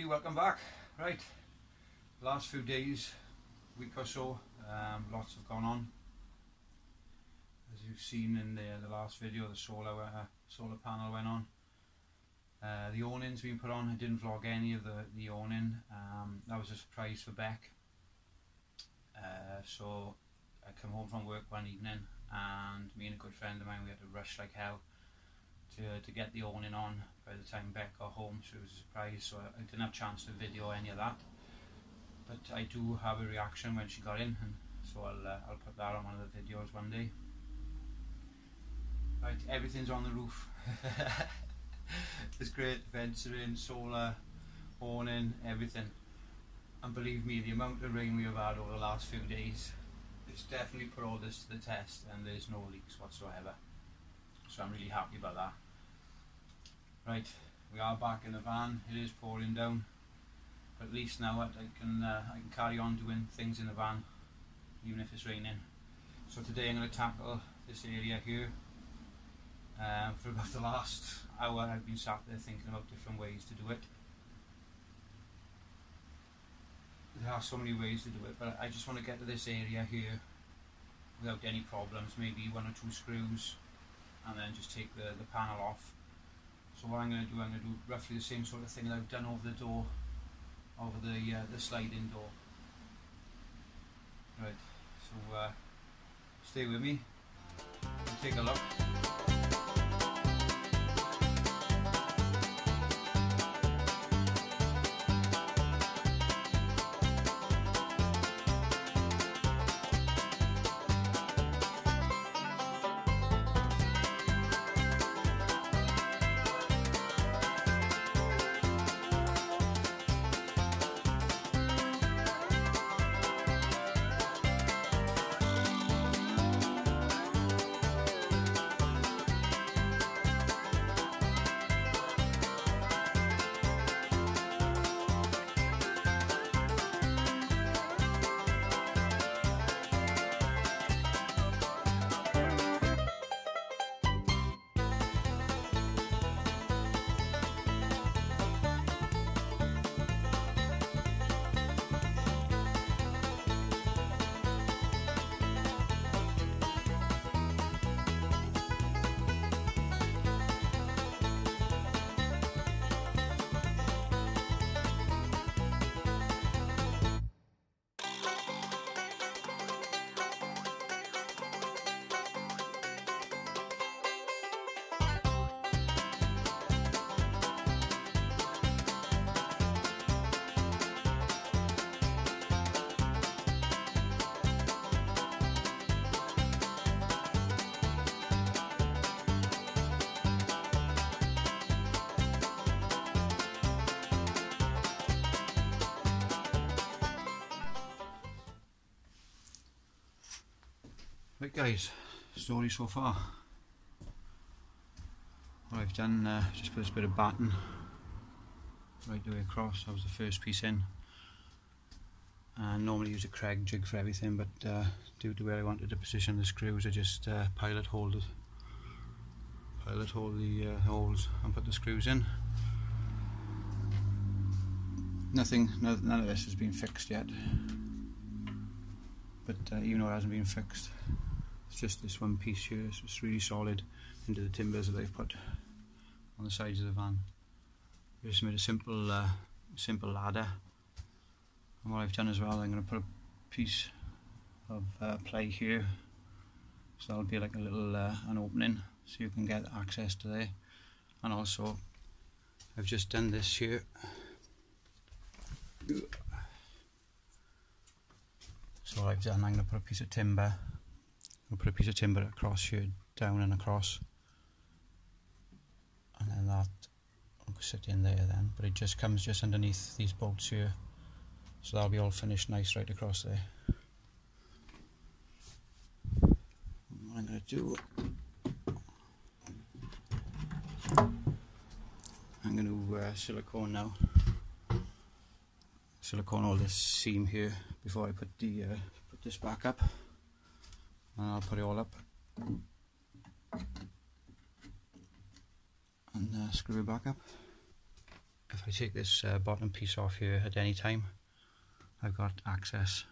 everybody, welcome back. Right, last few days, week or so, lots have gone on. As you've seen in the last video, the solar panel went on. The awning's been put on. I didn't vlog any of the awning. That was a surprise for Beck. So I come home from work one evening and me and a good friend of mine, we had to rush like hell to get the awning on by the time Beck got home, so it was a surprise, so I didn't have a chance to video any of that, but I do have a reaction when she got in, and so I'll put that on one of the videos one day. Right, everything's on the roof. It's great, venturing, solar, awning, everything, and believe me, the amount of rain we have had over the last few days, it's definitely put all this to the test, and there's no leaks whatsoever, so I'm really happy about that. Right, we are back in the van. It is pouring down, but at least now I can carry on doing things in the van, even if it's raining. So today I'm going to tackle this area here. For about the last hour I've been sat there thinking about different ways to do it. There are so many ways to do it, but I just want to get to this area here without any problems. Maybe one or two screws, and then just take the panel off. So what I'm going to do roughly the same sort of thing that I've done over the door, over the sliding door. Right, so stay with me and take a look. Right guys, story so far. What I've done, just put this bit of batten right the way across. That was the first piece in. And normally use a Craig jig for everything, but due to where I wanted to position the screws, I just pilot hold the holes and put the screws in. None of this has been fixed yet, but even though it hasn't been fixed, it's just this one piece here, so it's really solid into the timbers that I've put on the sides of the van. I just made a simple ladder, and what I've done as well, I'm going to put a piece of ply here, so that'll be like a little an opening, so you can get access to there. And also I've just done this here. So what I've done, I'm going to put a piece of timber. I'll put a piece of timber across here, down and across, and then that will sit in there then. But it just comes just underneath these bolts here, so that'll be all finished nice right across there. And what I'm going to do, I'm going to silicone now. Silicone all this seam here before I put this back up, and I'll put it all up and screw it back up. if I take this bottom piece off here at any time, I've got access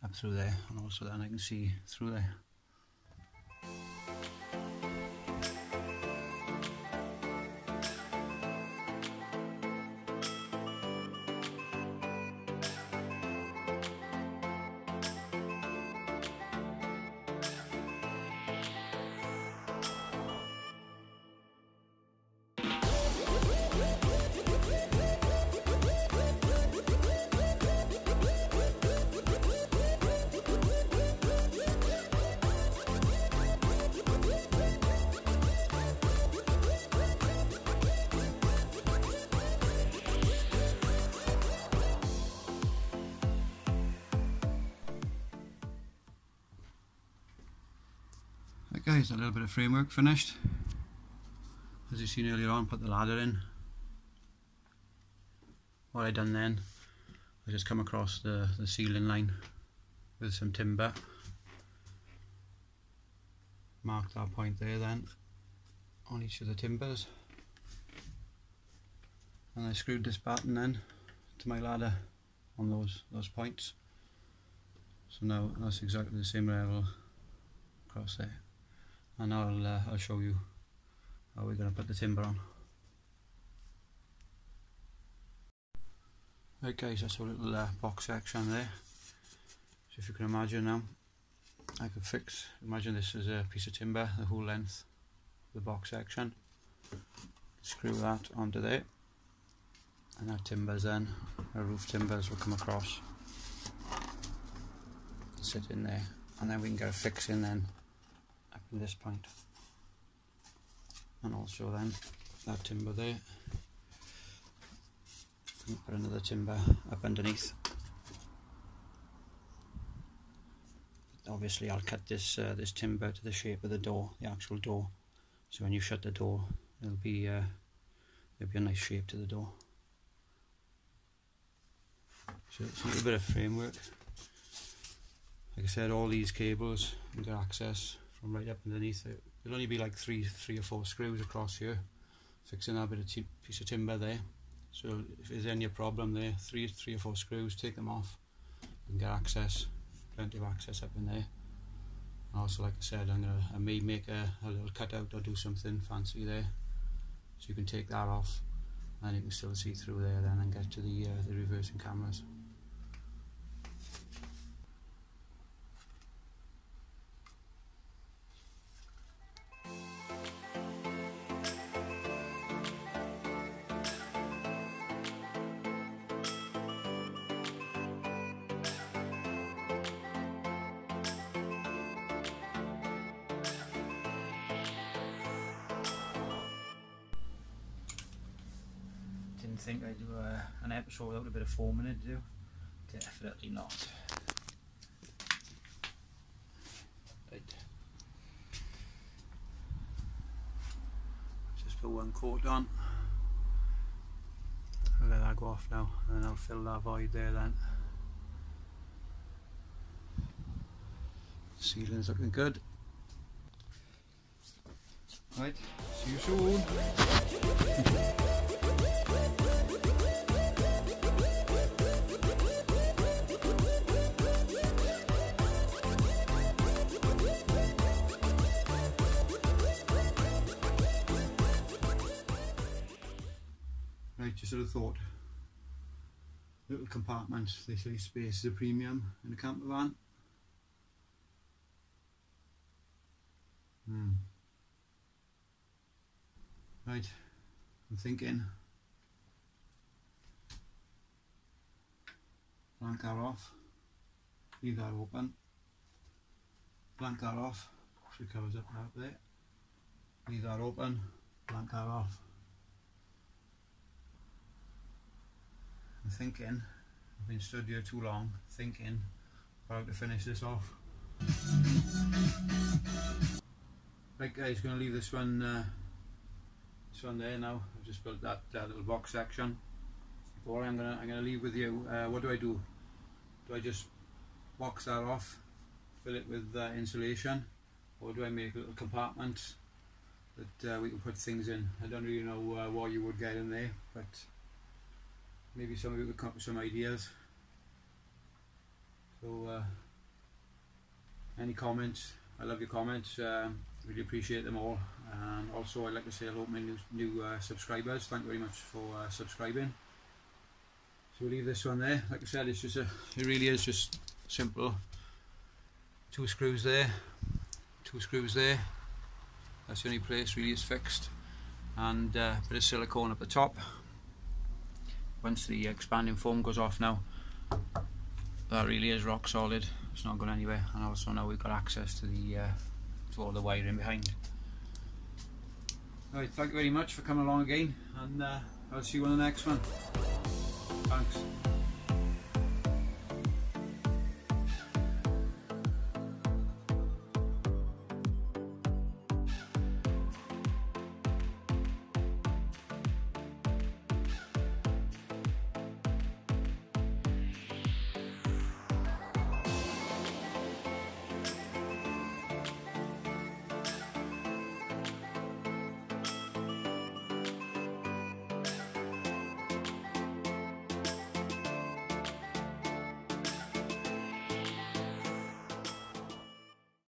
up through there, and also then I can see through there. Right guys, a little bit of framework finished. As you seen earlier on, put the ladder in. What I done then, I just come across the ceiling line with some timber. Mark that point there then on each of the timbers. And I screwed this batten then to my ladder on those points. So now that's exactly the same level across there. And I'll show you how we're going to put the timber on. Right guys, that's a little box section there. So if you can imagine now, I could imagine this is a piece of timber, the whole length of the box section. Screw that onto there, and our timbers then, our roof timbers will come across, sit in there, and then we can get a fix in then up in this point, and also then that timber there, and put another timber up underneath. Obviously I'll cut this this timber to the shape of the door, the actual door, so when you shut the door there'll be a nice shape to the door. So it's a little bit of framework. Like I said, all these cables you get access from right up underneath it. There'll only be like three or four screws across here fixing that bit of piece of timber there. So if there's any problem there, three or four screws, take them off, you can get access, plenty of access up in there. And also, like I said, I may make a little cutout or do something fancy there, so you can take that off and you can still see through there then and get to the reversing cameras. Didn't think I'd do an episode without a bit of foaming in it, do? Definitely not. Right. Just put one coat on. I'll let that go off now, and then I'll fill that void there then. Ceiling's looking good. Right, see you soon. Right, just sort of thought, little compartments, they say space is a premium in a camper van. Right, I'm thinking, blank that off, leave that open, blank that off, so it covers up there, leave that open, blank that off. I'm thinking, I've been stood here too long, thinking about how to finish this off. Right guys, going to leave this one there now. I've just built that little box section. But what I'm gonna leave with you, what do? Do I just box that off, fill it with insulation, or do I make little compartments that we can put things in? I don't really know what you would get in there, but maybe some of you could come up with some ideas. So any comments, I love your comments, really appreciate them all. And also I'd like to say hello to my new subscribers. Thank you very much for subscribing. So we'll leave this one there. Like I said, it's just it really is just simple. 2 screws there, 2 screws there. That's the only place really is fixed, and a bit of silicone at the top. Once the expanding foam goes off now, that really is rock solid. It's not going anywhere. And also now we've got access to the to all the wiring behind. Alright, thank you very much for coming along again, and I'll see you on the next one. Thanks.